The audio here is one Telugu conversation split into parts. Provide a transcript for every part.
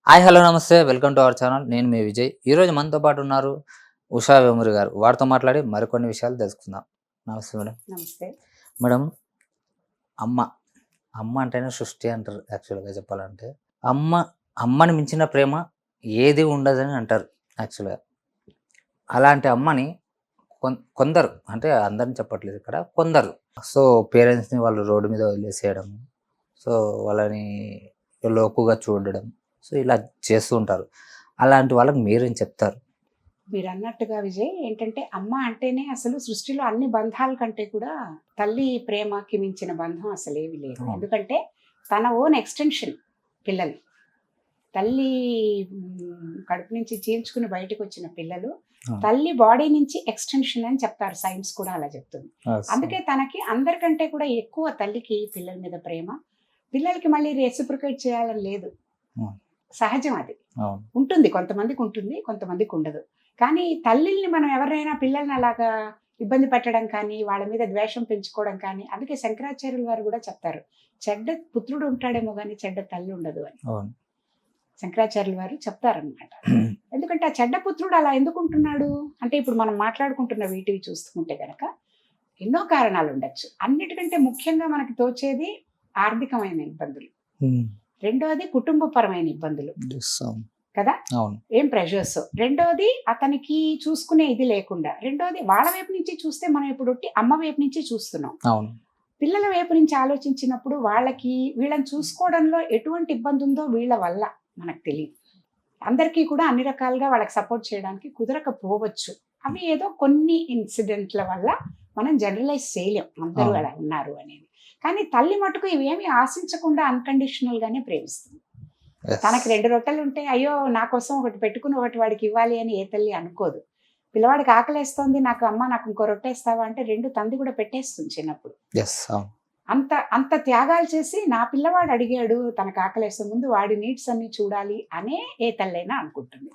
హాయ్ హలో నమస్తే వెల్కమ్ టు అవర్ ఛానల్. నేను మీ విజయ్. ఈరోజు మనతో పాటు ఉన్నారు ఉషా వేమూరి గారు. వారితో మాట్లాడి మరికొన్ని విషయాలు తెలుసుకుందాం. నమస్తే మేడం. నమస్తే. మేడం, అమ్మ అమ్మ అంటేనే సృష్టి అంటారు. యాక్చువల్గా చెప్పాలంటే అమ్మ అమ్మని మించిన ప్రేమ ఏది ఉండదని అంటారు యాక్చువల్గా. అలాంటి అమ్మని కొందరు, అంటే అందరిని చెప్పట్లేదు ఇక్కడ, కొందరు సో పేరెంట్స్ని వాళ్ళు రోడ్డు మీద వదిలేసేయడం, సో వాళ్ళని లోకుగా చూడడం, సో ఇలా చేస్తూ ఉంటారు. అలాంటి వాళ్ళకి మీరేం చెప్తారు? మీరు అన్నట్టుగా విజయ్, ఏంటంటే అమ్మ అంటేనే అసలు సృష్టిలో అన్ని బంధాల కంటే కూడా తల్లి ప్రేమకి మించిన బంధం అసలు ఏమి లేదు. ఎందుకంటే తన ఓన్ ఎక్స్టెన్షన్ పిల్లలు. తల్లి కడుపు నుంచి చీల్చుకుని బయటకు వచ్చిన పిల్లలు తల్లి బాడీ నుంచి ఎక్స్టెన్షన్ అని చెప్తారు. సైన్స్ కూడా అలా చెప్తుంది. అందుకే తనకి అందరికంటే కూడా ఎక్కువ తల్లికి పిల్లల మీద ప్రేమ. పిల్లలకి మళ్ళీ రెసిప్రికేట్ చేయాలని లేదు, సహజం. అది ఉంటుంది, కొంతమందికి ఉంటుంది, కొంతమందికి ఉండదు. కానీ తల్లిని మనం ఎవరైనా పిల్లల్ని అలాగా ఇబ్బంది పెట్టడం కానీ, వాళ్ళ మీద ద్వేషం పెంచుకోవడం కానీ, అందుకే శంకరాచార్యుల వారు కూడా చెప్తారు, చెడ్డ పుత్రుడు ఉంటాడేమో కానీ చెడ్డ తల్లి ఉండదు అని శంకరాచార్యుల వారు చెప్తారనమాట. ఎందుకంటే ఆ చెడ్డ పుత్రుడు అలా ఎందుకు ఉంటున్నాడు అంటే, ఇప్పుడు మనం మాట్లాడుకుంటున్న వీటివి చూసుకుంటే కనుక ఎన్నో కారణాలు ఉండొచ్చు. అన్నిటికంటే ముఖ్యంగా మనకి తోచేది ఆర్థికమైన ఇబ్బందులు, రెండోది కుటుంబపరమైన ఇబ్బందులు కదా, ఏం ప్రెషర్స్, రెండోది అతనికి చూసుకునే ఇది లేకుండా, రెండోది వాళ్ళ వైపు నుంచి చూస్తే మనం ఇప్పుడు అమ్మ వైపు నుంచి చూస్తున్నాం. పిల్లల వైపు నుంచి ఆలోచించినప్పుడు వాళ్ళకి వీళ్ళని చూసుకోవడంలో ఎటువంటి ఇబ్బంది ఉందో వీళ్ళ వల్ల మనకు తెలియదు. అందరికీ కూడా అన్ని రకాలుగా వాళ్ళకి సపోర్ట్ చేయడానికి కుదరకపోవచ్చు. అవి ఏదో కొన్ని ఇన్సిడెంట్ల వల్ల మనం జనరలైజ్ చేయలేం అందరూ అలా ఉన్నారు అనేది. కానీ తల్లి మటుకు ఇవేమి ఆశించకుండా అన్కండిషనల్ గానే ప్రేమిస్తుంది. తనకి 2 రొట్టెలు ఉంటే అయ్యో నా కోసం ఒకటి పెట్టుకుని ఒకటి వాడికి ఇవ్వాలి అని ఏ తల్లి అనుకోదు. పిల్లవాడికి ఆకలేస్తోంది, నాకు అమ్మ నాకు ఇంకో రొట్టె ఇస్తావా అంటే 2 తంది కూడా పెట్టేస్తుంది చిన్నప్పుడు. అంత అంత త్యాగాలు చేసి నా పిల్లవాడు అడిగాడు, తనకు ఆకలేస్తే ముందు వాడి నీడ్స్ అన్ని చూడాలి అనే ఏ తల్లైనా అనుకుంటుంది.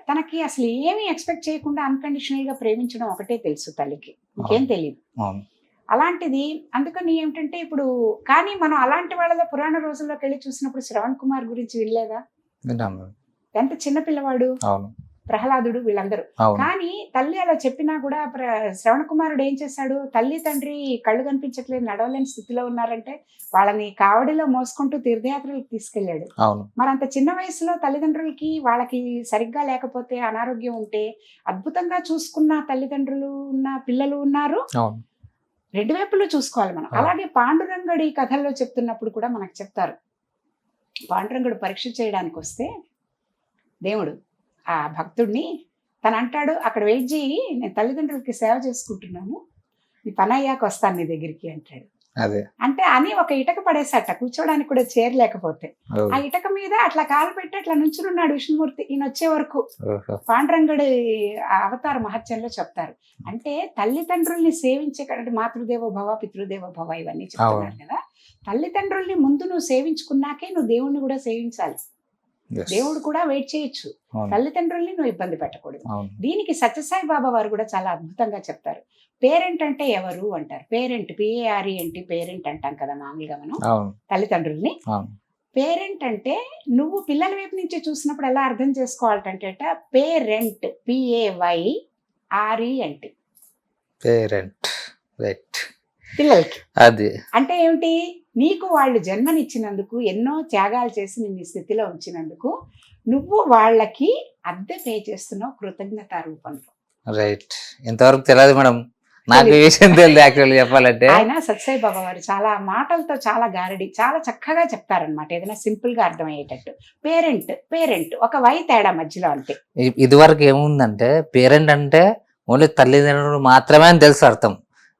తనకి అసలు ఏమీ ఎక్స్పెక్ట్ చేయకుండా అన్కండిషనల్ గా ప్రేమించడం ఒకటే తెలుసు తల్లికి, ఇంకేం తెలియదు. అలాంటిది అందుకని ఏమిటంటే ఇప్పుడు, కానీ మనం అలాంటి వాళ్ళలో పురాణ రోజుల్లోకి వెళ్ళి చూసినప్పుడు శ్రవణ్ కుమార్ గురించి వినలేదా? ఎంత చిన్న పిల్లవాడు, ప్రహ్లాదుడు, వీళ్ళందరూ. కానీ తల్లి అలా చెప్పినా కూడా శ్రవణ కుమారుడు ఏం చేశాడు, తల్లి తండ్రి కళ్ళు కనిపించట్లేదు, నడవలేని స్థితిలో ఉన్నారంటే వాళ్ళని కావడిలో మోసుకుంటూ తీర్థయాత్రలకు తీసుకెళ్లాడు. మరి అంత చిన్న వయసులో తల్లిదండ్రులకి వాళ్ళకి సరిగ్గా లేకపోతే, అనారోగ్యం ఉంటే అద్భుతంగా చూసుకున్న తల్లిదండ్రులు ఉన్న పిల్లలు ఉన్నారు. 2 వైపులు చూసుకోవాలి మనం. అలాగే పాండురంగడి కథల్లో చెప్తున్నప్పుడు కూడా మనకు చెప్తారు, పాండురంగడు పరీక్ష చేయడానికి వస్తే దేవుడు ఆ భక్తుడిని తను అంటాడు, అక్కడ వెయిట్ చేయి, నేను తల్లిదండ్రులకి సేవ చేసుకుంటున్నాను, నీ పని అయ్యాక వస్తాను నీ దగ్గరికి అంటాడు. అంటే అని ఒక ఇటక పడేసట, కూర్చోడానికి కూడా చేరలేకపోతే ఆ ఇటక మీద అట్లా కాలు పెట్టి అట్లా నుంచునున్నాడు విష్ణుమూర్తి ఈయన వచ్చే వరకు. పాండురంగడి అవతార మహత్యంలో చెప్తారు. అంటే తల్లిదండ్రుల్ని సేవించే కంటే మాతృదేవో భవ పితృదేవో భవ ఇవన్నీ చెప్తున్నారు కదా. తల్లిదండ్రుల్ని ముందు నువ్వు సేవించుకున్నాకే నువ్వు దేవుణ్ణి కూడా సేవించాలి. దేవుడు కూడా వెయిట్ చేయొచ్చు, తల్లిదండ్రుల్ని నువ్వు ఇబ్బంది పెట్టకూడదు. దీనికి సత్యసాయి బాబా వారు కూడా చాలా అద్భుతంగా చెప్తారు. పేరెంట్ అంటే ఎవరు అంటారు. పేరెంట్ PARENT పేరెంట్ అంటాం కదా మామూలుగా మనం తల్లిదండ్రుల్ని. పేరెంట్ అంటే నువ్వు పిల్లల వైపు నుంచి చూసినప్పుడు ఎలా అర్థం చేసుకోవాలంటే పేరెంట్ PAYRENT పిల్లలకి. అది అంటే ఏమిటి, నీకు వాళ్ళు జన్మనిచ్చినందుకు, ఎన్నో త్యాగాలు చేసి నిన్ను ఈ స్థితిలో ఉంచినందుకు నువ్వు వాళ్ళకి అద్దె పే చేస్తున్నావు కృతజ్ఞత రూపంలో. రైట్. ఎంతవరకు తెలియదు మేడం, నాకు ఈ విషయం తెలియదు యాక్చువల్లీ చెప్పాలంటే. ఆయన సత్యసాయి బాబా వారు చాలా మాటలతో చాలా గారడి చాలా చక్కగా చెప్తారనమాట, ఏదైనా సింపుల్ గా అర్థమయ్యేటట్టు. పేరెంట్ ఒక వై తేడా మధ్యలో. అంటే ఇదివరకు ఏముందంటే పేరెంట్ అంటే ఓన్లీ తల్లిదండ్రులు మాత్రమే అని తెలుసు అర్థం.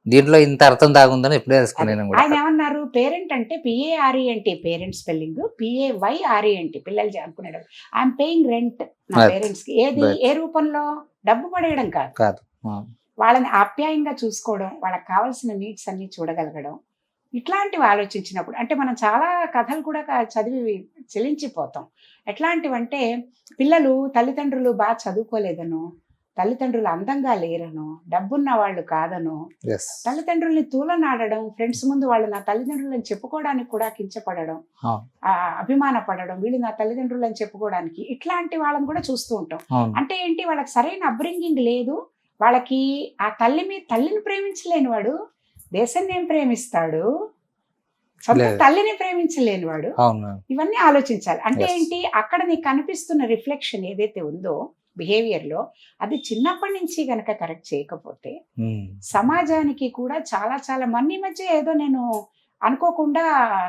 దీంట్లో ఇంత అర్థం దాగుందని ఎప్పుడే తెలుసుకున్నాను. ఆయన ఏమన్నారు, పేరెంట్ అంటే PARENT పేరెంట్స్ స్పెల్లింగ్, PAYRENT పిల్లలు అనుకునేటప్పుడు ఐఎమ్ పేయింగ్ రెంట్ నా పేరెంట్స్ కి. ఏది ఏ రూపంలో, డబ్బు పడేయడం కాదు, వాళ్ళని ఆప్యాయంగా చూసుకోవడం, వాళ్ళకి కావాల్సిన నీడ్స్ అన్ని చూడగలగడం, ఇట్లాంటివి ఆలోచించినప్పుడు. అంటే మనం చాలా కథలు కూడా చదివి చెలించిపోతాం. ఎట్లాంటివంటే పిల్లలు తల్లిదండ్రులు బాగా చదువుకోలేదనో, తల్లిదండ్రులు అందంగా లేరనో, డబ్బున్న వాళ్ళు కాదనో, ఎస్. తల్లిదండ్రుల్ని తూలనాడడం, ఫ్రెండ్స్ ముందు వాళ్ళు నా తల్లిదండ్రులని చెప్పుకోవడానికి కూడా కించపడడం, అవును. అభిమాన పడడం, వీళ్ళు నా తల్లిదండ్రులు అని చెప్పుకోవడానికి, ఇట్లాంటి వాళ్ళని కూడా చూస్తూ ఉంటాం. అవును. అంటే ఏంటి, వాళ్ళకి సరైన అప్బ్రింగింగ్ లేదు. వాళ్ళకి ఆ తల్లిని ప్రేమించలేని వాడు దేశాన్ని ఏం ప్రేమిస్తాడు, సొంత లేదు. తల్లిని ప్రేమించలేని వాడు. అవును. ఇవన్నీ ఆలోచించాలి. అంటే Yes. ఏంటి, అక్కడ నీకు కనిపిస్తున్న రిఫ్లెక్షన్ ఏదైతే ఉందో బిహేవియర్ లో, అది చిన్నప్పటి నుంచి గనక కరెక్ట్ చేయకపోతే సమాజానికి కూడా చాలా చాలా మొన్న ఈ మధ్య ఏదో నేను అనుకోకుండా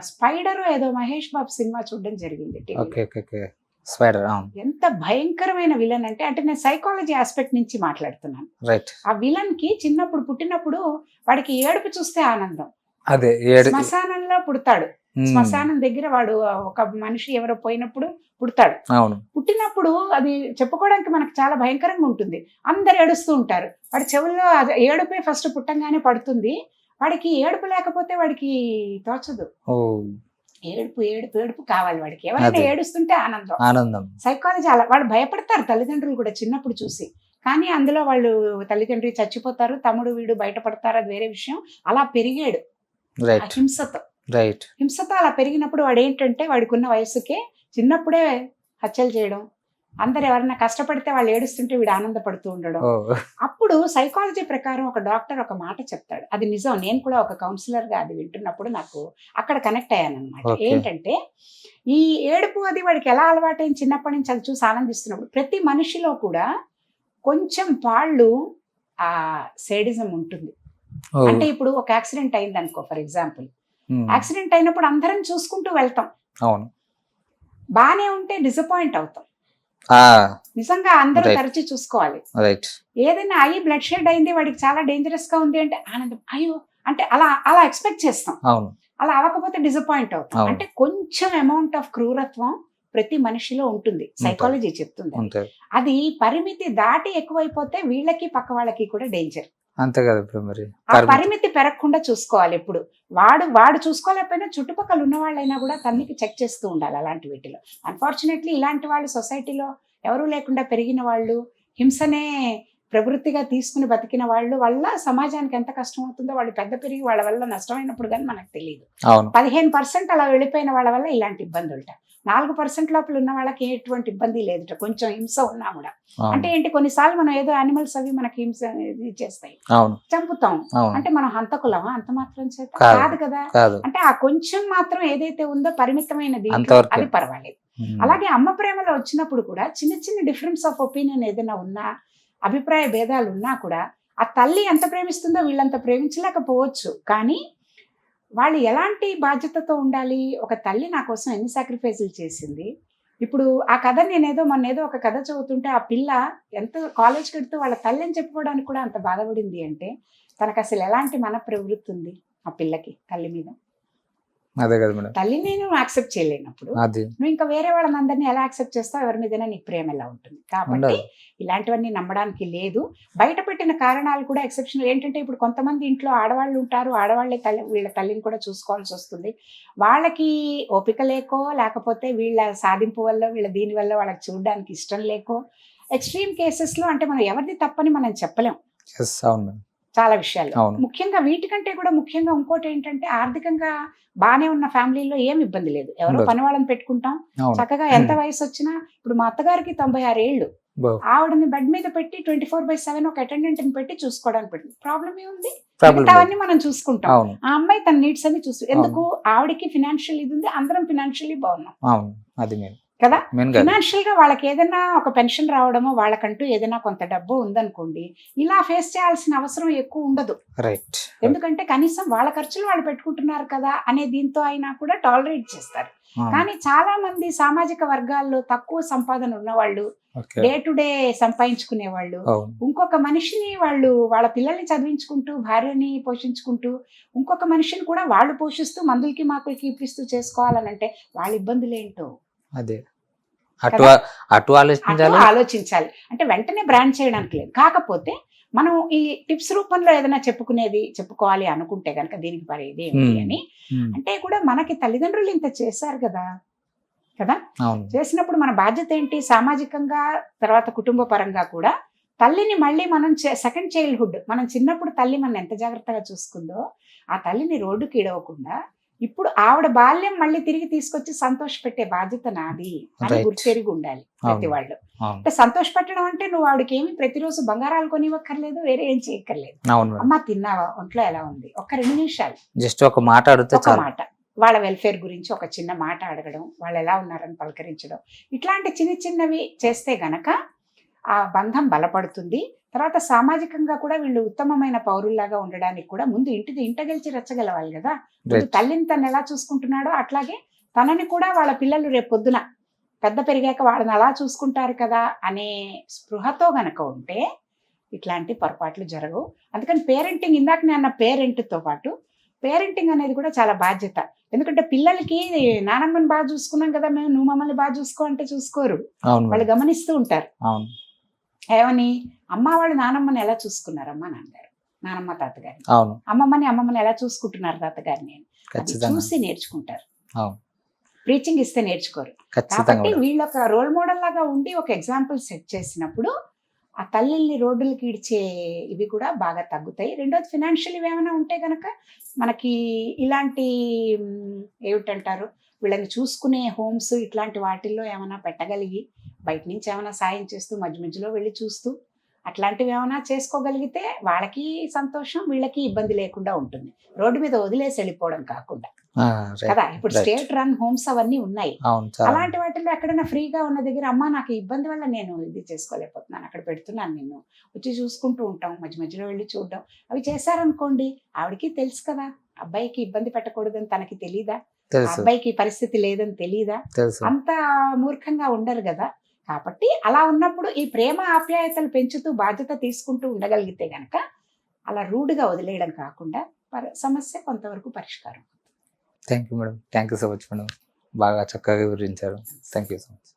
స్పైడర్ ఏదో మహేష్ బాబు సినిమా చూడడం జరిగింది టీవీలో. Okay okay okay. స్పైడర్. అవును. ఎంత భయంకరమైన విలన్ అంటే నేను సైకాలజీ ఆస్పెక్ట్ నుంచి మాట్లాడుతున్నాను. రైట్. ఆ విలన్ కి చిన్నప్పుడు పుట్టినప్పుడు వాడికి ఏడుపు చూస్తే ఆనందం. అదే శ్మశానంలో పుడతాడు. శ్మశానం దగ్గర వాడు ఒక మనిషి ఎవరో పోయినప్పుడు పుడతాడు. అవును. పుట్టినప్పుడు అది చెప్పుకోవడానికి మనకు చాలా భయంకరంగా ఉంటుంది. అందరు ఏడుస్తూ ఉంటారు. వాడి చెవుల్లో ఏడుపే ఫస్ట్ పుట్టంగానే పడుతుంది. వాడికి ఏడుపు లేకపోతే వాడికి తోచదు. ఏడుపు ఏడుపు ఏడుపు కావాలి వాడికి. ఎవరైనా ఏడుస్తుంటే ఆనందం. ఆనందం. సైకాలజీ అలా. వాళ్ళు భయపడతారు తల్లిదండ్రులు కూడా చిన్నప్పుడు చూసి. కానీ అందులో వాళ్ళు తల్లిదండ్రులు చచ్చిపోతారు, తమ్ముడు వీడు బయటపడతారు, అది వేరే విషయం. అలా పెరిగాడు హింసతో అలా పెరిగినప్పుడు వాడు ఏంటంటే వాడికి ఉన్న వయసుకే చిన్నప్పుడే హత్యలు చేయడం, అందరు ఎవరైనా కష్టపడితే వాళ్ళు ఏడుస్తుంటే వీడు ఆనందపడుతూ ఉండడం. అప్పుడు సైకాలజీ ప్రకారం ఒక డాక్టర్ ఒక మాట చెప్తాడు, అది నిజం. నేను కూడా ఒక కౌన్సిలర్ గా అది వింటున్నప్పుడు నాకు అక్కడ కనెక్ట్ అయ్యాను అనమాట. ఏంటంటే ఈ ఏడుపు అది వాడికి ఎలా అలవాటైంది చిన్నప్పటి నుంచి అది చూసి ఆనందిస్తున్నప్పుడు, ప్రతి మనిషిలో కూడా కొంచెం పాళ్ళు ఆ సేడిజం ఉంటుంది. అంటే ఇప్పుడు ఒక యాక్సిడెంట్ అయింది అనుకో, ఫర్ ఎగ్జాంపుల్, యాక్సిడెంట్ అయినప్పుడు అందరం చూసుకుంటూ వెళ్తాం. అవును. బానే ఉంటే డిసప్పాయింట్ అవుతాం. నిజంగా అందరూ తరచి చూసుకోవాలి. ఏదైనా అయ్యి బ్లడ్ షెడ్ అయింది, వాడికి చాలా డేంజరస్ గా ఉంది అంటే ఆనందం, అయ్యో అంటే అలా అలా ఎక్స్పెక్ట్ చేస్తాం. అలా అవ్వకపోతే డిసప్పాయింట్ అవుతాం. అంటే కొంచెం అమౌంట్ ఆఫ్ క్రూరత్వం ప్రతి మనిషిలో ఉంటుంది, సైకాలజీ చెప్తుంది. అది పరిమితి దాటి ఎక్కువైపోతే వీళ్ళకి పక్క వాళ్ళకి కూడా డేంజర్. అంతే కదా. మరి ఆ పరిమితి పెరగకుండా చూసుకోవాలి. ఎప్పుడు వాడు చూసుకోలేకపోయినా చుట్టుపక్కల ఉన్న వాళ్ళైనా కూడా తనకి చెక్ చేస్తూ ఉండాలి అలాంటి వీటిలో. అన్ఫార్చునేట్లీ ఇలాంటి వాళ్ళు సొసైటీలో ఎవరూ లేకుండా పెరిగిన వాళ్ళు, హింసనే ప్రవృత్తిగా తీసుకుని బతికిన వాళ్ళు వల్ల సమాజానికి ఎంత కష్టం అవుతుందో వాళ్ళు పెద్ద పెరిగి వాళ్ళ వల్ల నష్టమైనప్పుడు కానీ మనకు తెలియదు. 15% అలా వెళ్ళిపోయిన వాళ్ళ వల్ల ఇలాంటి ఇబ్బందులు. 4% లోపల ఉన్న వాళ్ళకి ఎటువంటి ఇబ్బంది లేదుట, కొంచెం హింస ఉన్నా కూడా. అంటే ఏంటి, కొన్నిసార్లు మనం ఏదో యానిమల్స్ అవి మనకి హింస చేస్తాయి, చంపుతాం. అంటే మనం హంతకులమా అంత మాత్రం చేత? కాదు కదా. అంటే ఆ కొంచెం మాత్రం ఏదైతే ఉందో పరిమితమైనది, అది పర్వాలేదు. అలాగే అమ్మ ప్రేమలో వచ్చినప్పుడు కూడా చిన్న చిన్న డిఫరెన్స్ ఆఫ్ ఒపీనియన్ ఏదైనా ఉన్నా, అభిప్రాయ భేదాలు ఉన్నా కూడా ఆ తల్లి ఎంత ప్రేమిస్తుందో వీళ్ళంత ప్రేమించలేకపోవచ్చు. కానీ వాళ్ళు ఎలాంటి బాధ్యతతో ఉండాలి, ఒక తల్లి నా కోసం ఎన్ని సాక్రిఫైసులు చేసింది. ఇప్పుడు ఆ కథ మొన్నేదో ఒక కథ చదువుతుంటే, ఆ పిల్ల ఎంత కాలేజ్కి వెళ్తూ వాళ్ళ తల్లి అని చెప్పుకోవడానికి కూడా అంత బాధపడింది అంటే తనకు అసలు ఎలాంటి మన ప్రవృత్తి ఉంది ఆ పిల్లకి తల్లి మీద. అదే కదా మేడం. తల్లిని నువ్వు యాక్సెప్ట్ చేయలేనప్పుడు నువ్వు ఇంకా వేరే వాళ్ళని అందరినీ ఎలా యాక్సెప్ట్ చేస్తావు, ఎవరి మీదైనా నీకు ప్రేమ ఎలా ఉంటుంది? కాబట్టి ఇలాంటివన్నీ నమ్మడానికి లేదు. బయట పెట్టిన కారణాలు కూడా ఎక్సెప్షనల్. ఏంటంటే ఇప్పుడు కొంతమంది ఇంట్లో ఆడవాళ్ళు ఉంటారు, ఆడవాళ్ళే వీళ్ళ తల్లిని కూడా చూసుకోవాల్సి వస్తుంది. వాళ్ళకి ఓపిక లేకో, లేకపోతే వీళ్ళ సాధింపు వల్ల, వీళ్ళ దీని వల్ల వాళ్ళకి చూడడానికి ఇష్టం లేకో, ఎక్స్ట్రీమ్ కేసెస్ లో అంటే మనం ఎవరిది తప్పని మనం చెప్పలేం చాలా విషయాలు. ముఖ్యంగా వీటికంటే కూడా ముఖ్యంగా ఇంకోటి ఏంటంటే, ఆర్థికంగా బానే ఉన్న ఫ్యామిలీలో ఏం ఇబ్బంది లేదు, ఎవరో పని వాళ్ళని పెట్టుకుంటాం చక్కగా. ఎంత వయసు వచ్చినా, ఇప్పుడు మా అత్తగారికి 96 ఏళ్ళు, ఆవిడని బెడ్ మీద పెట్టి 24/7 ఒక అటెండెంట్ ని పెట్టి చూసుకోవడానికి పెట్టింది. ప్రాబ్లం ఏముంది, అవన్నీ మనం చూసుకుంటాం. ఆ అమ్మాయి తన నీడ్స్ అన్ని ఎందుకు, ఆవిడకి ఫినాన్షియల్ ఇది ఉంది, అందరం ఫినాన్షియల్లీ బాగున్నాం కదా. ఫినాన్షియల్ గా వాళ్ళకి ఏదైనా ఒక పెన్షన్ రావడమో, వాళ్ళకంటూ ఏదైనా కొంత డబ్బు ఉందనుకోండి, ఇలా ఫేస్ చేయాల్సిన అవసరం ఎక్కువ ఉండదు. ఎందుకంటే కనీసం వాళ్ళ ఖర్చులు వాళ్ళు పెట్టుకుంటున్నారు కదా అనే దీంతో అయినా కూడా టాలరేట్ చేస్తారు. కానీ చాలా మంది సామాజిక వర్గాల్లో తక్కువ సంపాదన ఉన్నవాళ్ళు, డే టు డే సంపాదించుకునే వాళ్ళు, ఇంకొక మనిషిని వాళ్ళ పిల్లల్ని చదివించుకుంటూ, భార్యని పోషించుకుంటూ, ఇంకొక మనిషిని కూడా వాళ్ళు పోషిస్తూ, మందులకి మాకులకి ఇప్పిస్తూ చేసుకోవాలనంటే వాళ్ళ ఇబ్బందులు ఏంటో అటు ఆలోచించాలి. అంటే వెంటనే బ్రాండ్ చేయడానికి లేదు. కాకపోతే మనం ఈ టిప్స్ రూపంలో ఏదైనా చెప్పుకోవాలి అనుకుంటే కనుక దీనికి పరేది ఏమిటి అని అంటే కూడా, మనకి తల్లిదండ్రులు ఇంత చేశారు కదా, చేసినప్పుడు మన బాధ్యత ఏంటి, సామాజికంగా తర్వాత కుటుంబ పరంగా కూడా తల్లిని మళ్ళీ మనం సెకండ్ చైల్డ్హుడ్, మనం చిన్నప్పుడు తల్లి మనం ఎంత జాగ్రత్తగా చూసుకుందో, ఆ తల్లిని రోడ్డుకి ఇడవకుండా ఇప్పుడు ఆవిడ బాల్యం మళ్ళీ తిరిగి తీసుకొచ్చి సంతోషపెట్టే బాధ్యత నాది అని Right. గుర్తెరిగి ఉండాలి ప్రతి అవును. వాళ్ళు. అవును. అంటే సంతోషపెట్టడం అంటే నువ్వు ఆవిడకి ఏమి ప్రతిరోజు బంగారాలు కొనివ్వక్కర్లేదు, వేరే ఏం చేయక్కర్లేదు. అవును మేడం. అమ్మ తిన్నావా, ఒంట్లో ఎలా ఉంది, ఒక్క 2 నిమిషాలు జస్ట్ ఒక మాట అడిగితే ఒక చాలు. మాట, వాళ్ళ వెల్ఫేర్ గురించి ఒక చిన్న మాట అడగడం, వాళ్ళు ఎలా ఉన్నారని పలకరించడం, ఇట్లాంటి చిన్న చిన్నవి చేస్తే గనక ఆ బంధం బలపడుతుంది. తర్వాత సామాజికంగా కూడా వీళ్ళు ఉత్తమమైన పౌరుల్లాగా ఉండడానికి కూడా ముందు ఇంట గెలిచి రెచ్చగలవాలి కదా. ముందు Right. తల్లిని తను ఎలా చూసుకుంటున్నాడో అట్లాగే తనని కూడా వాళ్ళ పిల్లలు రేపు పొద్దున పెద్ద పెరిగాక వాళ్ళని అలా చూసుకుంటారు కదా అనే స్పృహతో గనక ఉంటే ఇట్లాంటి పొరపాట్లు జరగవు. అందుకని పేరెంటింగ్, ఇందాక నేను అన్న పేరెంట్తో పాటు పేరెంటింగ్ అనేది కూడా చాలా బాధ్యత. ఎందుకంటే పిల్లలకి నానమ్మని బాగా చూసుకున్నాం కదా మేము, నువ్వు మమ్మల్ని బాగా చూసుకో అంటే చూసుకోరు, అవును వాళ్ళు మేడం. గమనిస్తూ ఉంటారు. అవును. ఏమని, అమ్మ వాళ్ళు నానమ్మని ఎలా చూసుకున్నారు అమ్మ నాన్నగారు, నానమ్మ తాతగారిని, అవును. అమ్మమ్మని ఎలా చూసుకుంటున్నారు తాతగారిని అని అది ఖచ్చితంగా. చూసి నేర్చుకుంటారు. అవును. ప్రీచింగ్ ఇస్తే నేర్చుకోరు. ఖచ్చితంగా కాబట్టి మేడం. వీళ్ళు ఒక రోల్ మోడల్ లాగా ఉండి ఒక ఎగ్జాంపుల్ సెట్ చేసినప్పుడు ఆ తల్లిల్ని రోడ్డులకి ఇడ్చే ఇవి కూడా బాగా తగ్గుతాయి. రెండోది ఫినాన్షియల్ ఏమైనా ఉంటే గనక మనకి ఇలాంటి ఏమిటంటారు, వీళ్ళని చూసుకునే హోమ్స్ ఇట్లాంటి వాటిల్లో ఏమైనా పెట్టగలిగి బయట నుంచి ఏమైనా సాయం చేస్తూ మధ్య మధ్యలో వెళ్ళి చూస్తూ అట్లాంటివి ఏమైనా చేసుకోగలిగితే వాళ్ళకి సంతోషం, వీళ్ళకి ఇబ్బంది లేకుండా ఉంటుంది. రోడ్డు మీద వదిలేసి వెళ్ళిపోవడం కాకుండా Right. కదా. ఇప్పుడు Right. స్టేట్ రన్ హోమ్స్ అవన్నీ ఉన్నాయి. అవును. చాలా. అలాంటి వాటిల్లో ఎక్కడైనా ఫ్రీగా ఉన్న దగ్గర అమ్మ నాకు ఈ ఇబ్బంది వల్ల నేను ఇది చేసుకోలేకపోతున్నాను, అక్కడ పెడుతున్నాను, నిన్ను వచ్చి చూసుకుంటూ ఉంటాం, మధ్య మధ్యలో వెళ్ళి చూడడం, అవి చేశారనుకోండి ఆవిడకి తెలుసు కదా, అబ్బాయికి ఇబ్బంది పెట్టకూడదని తనకి తెలీదా, ఆ తెలుసు. అబ్బాయికి పరిస్థితి లేదని తెలీదా, తెలుసు. అంత మూర్ఖంగా ఉండరు కదా. కాబట్టి అలా ఉన్నప్పుడు ఈ ప్రేమ ఆప్యాయతలు పెంచుతూ బాధ్యత తీసుకుంటూ ఉండగలిగితే గనక అలా రూడ్గా వదిలేయడం కాకుండా సమస్య కొంతవరకు పరిష్కారం. Thank you madam. Thank you so much madam. బాగా చక్కగా వివరించారు. Thank you so much.